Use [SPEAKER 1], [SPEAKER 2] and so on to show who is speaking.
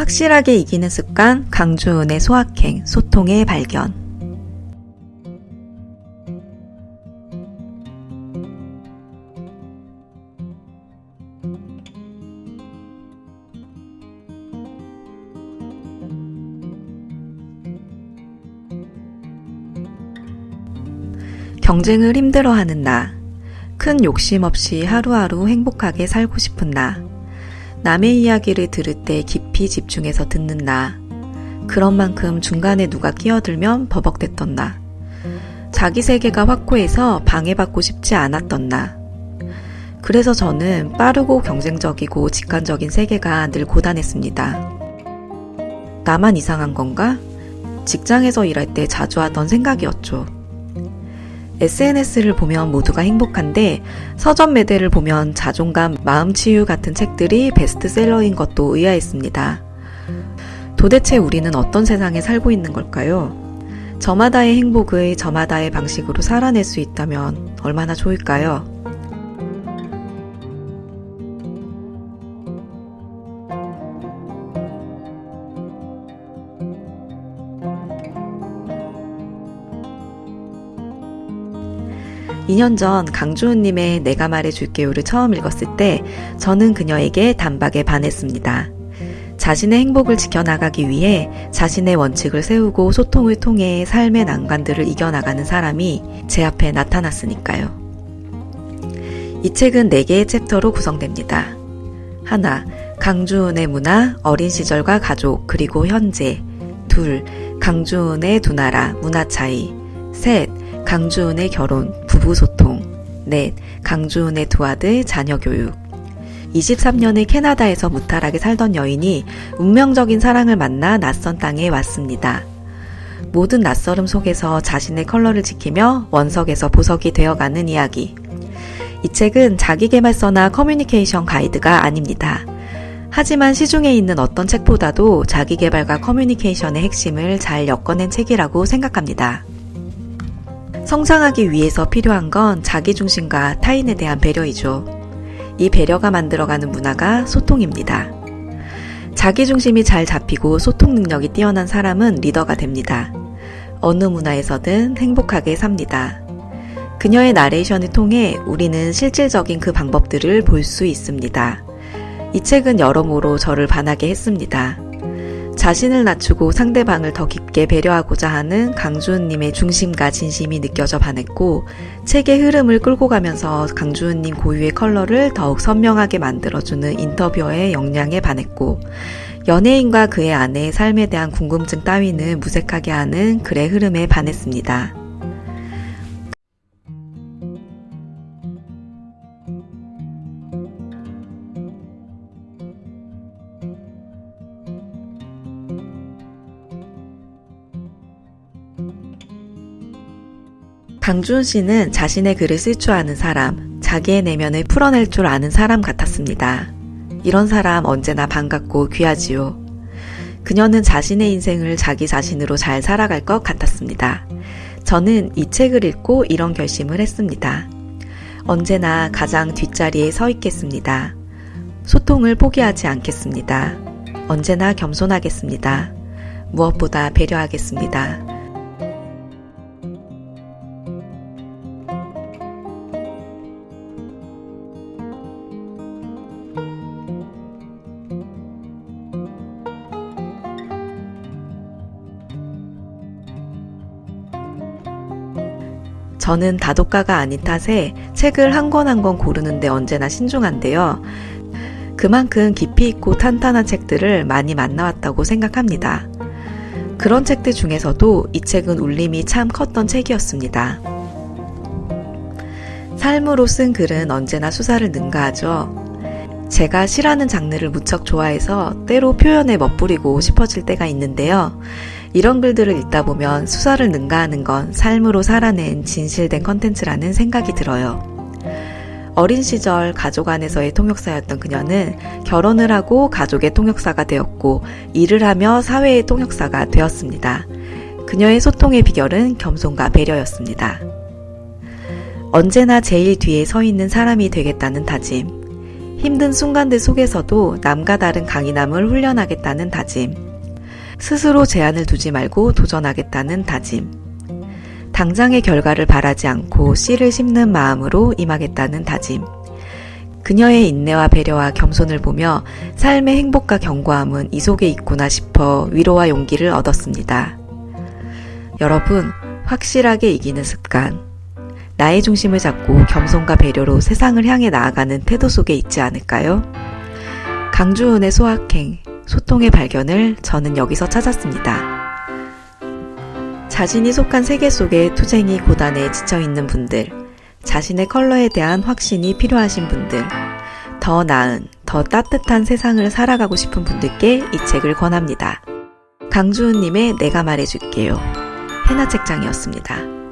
[SPEAKER 1] 확실하게 이기는 습관, 강주은의 소확행, 소통의 발견. 경쟁을 힘들어하는 나, 큰 욕심 없이 하루하루 행복하게 살고 싶은 나, 남의 이야기를 들을 때 깊이 집중해서 듣는 나, 그런 만큼 중간에 누가 끼어들면 버벅댔던 나, 자기 세계가 확고해서 방해받고 싶지 않았던 나. 그래서 저는 빠르고 경쟁적이고 직관적인 세계가 늘 고단했습니다. 나만 이상한 건가? 직장에서 일할 때 자주 하던 생각이었죠. SNS를 보면 모두가 행복한데 서점 매대를 보면 자존감, 마음치유 같은 책들이 베스트셀러인 것도 의아했습니다. 도대체 우리는 어떤 세상에 살고 있는 걸까요? 저마다의 행복을 저마다의 방식으로 살아낼 수 있다면 얼마나 좋을까요? 2년 전 강주은님의 내가 말해줄게요를 처음 읽었을 때 저는 그녀에게 단박에 반했습니다. 자신의 행복을 지켜나가기 위해 자신의 원칙을 세우고 소통을 통해 삶의 난관들을 이겨나가는 사람이 제 앞에 나타났으니까요. 이 책은 4개의 챕터로 구성됩니다. 하나, 강주은의 문화, 어린 시절과 가족, 그리고 현재. 둘, 강주은의 두 나라, 문화 차이. 셋, 강주은의 결혼, 부부 소통. 넷, 강주은의 두 아들, 자녀 교육. 23년을 캐나다에서 무탈하게 살던 여인이 운명적인 사랑을 만나 낯선 땅에 왔습니다. 모든 낯설음 속에서 자신의 컬러를 지키며 원석에서 보석이 되어가는 이야기. 이 책은 자기계발서나 커뮤니케이션 가이드가 아닙니다. 하지만 시중에 있는 어떤 책보다도 자기계발과 커뮤니케이션의 핵심을 잘 엮어낸 책이라고 생각합니다. 성장하기 위해서 필요한 건 자기중심과 타인에 대한 배려이죠. 이 배려가 만들어가는 문화가 소통입니다. 자기중심이 잘 잡히고 소통 능력이 뛰어난 사람은 리더가 됩니다. 어느 문화에서든 행복하게 삽니다. 그녀의 나레이션을 통해 우리는 실질적인 그 방법들을 볼 수 있습니다. 이 책은 여러모로 저를 반하게 했습니다. 자신을 낮추고 상대방을 더 깊게 배려하고자 하는 강주은님의 중심과 진심이 느껴져 반했고, 책의 흐름을 끌고 가면서 강주은님 고유의 컬러를 더욱 선명하게 만들어주는 인터뷰어의 역량에 반했고, 연예인과 그의 아내의 삶에 대한 궁금증 따위는 무색하게 하는 글의 흐름에 반했습니다. 강주은 씨는 자신의 글을 쓸 줄 아는 사람, 자기의 내면을 풀어낼 줄 아는 사람 같았습니다. 이런 사람 언제나 반갑고 귀하지요. 그녀는 자신의 인생을 자기 자신으로 잘 살아갈 것 같았습니다. 저는 이 책을 읽고 이런 결심을 했습니다. 언제나 가장 뒷자리에 서 있겠습니다. 소통을 포기하지 않겠습니다. 언제나 겸손하겠습니다. 무엇보다 배려하겠습니다. 저는 다독가가 아닌 탓에 책을 한 권 한 권 고르는데 언제나 신중한데요. 그만큼 깊이 있고 탄탄한 책들을 많이 만나왔다고 생각합니다. 그런 책들 중에서도 이 책은 울림이 참 컸던 책이었습니다. 삶으로 쓴 글은 언제나 수사를 능가하죠. 제가 시라는 장르를 무척 좋아해서 때로 표현에 멋부리고 싶어질 때가 있는데요. 이런 글들을 읽다 보면 수사를 능가하는 건 삶으로 살아낸 진실된 컨텐츠라는 생각이 들어요. 어린 시절 가족 안에서의 통역사였던 그녀는 결혼을 하고 가족의 통역사가 되었고 일을 하며 사회의 통역사가 되었습니다. 그녀의 소통의 비결은 겸손과 배려였습니다. 언제나 제일 뒤에 서 있는 사람이 되겠다는 다짐. 힘든 순간들 속에서도 남과 다른 강인함을 훈련하겠다는 다짐. 스스로 제한을 두지 말고 도전하겠다는 다짐. 당장의 결과를 바라지 않고 씨를 심는 마음으로 임하겠다는 다짐. 그녀의 인내와 배려와 겸손을 보며 삶의 행복과 견고함은 이 속에 있구나 싶어 위로와 용기를 얻었습니다. 여러분, 확실하게 이기는 습관. 나의 중심을 잡고 겸손과 배려로 세상을 향해 나아가는 태도 속에 있지 않을까요? 강주은의 소확행, 소통의 발견을 저는 여기서 찾았습니다. 자신이 속한 세계 속에 투쟁이 고단에 지쳐있는 분들, 자신의 컬러에 대한 확신이 필요하신 분들, 더 나은, 더 따뜻한 세상을 살아가고 싶은 분들께 이 책을 권합니다. 강주은님의 내가 말해줄게요. 해나 책장이었습니다.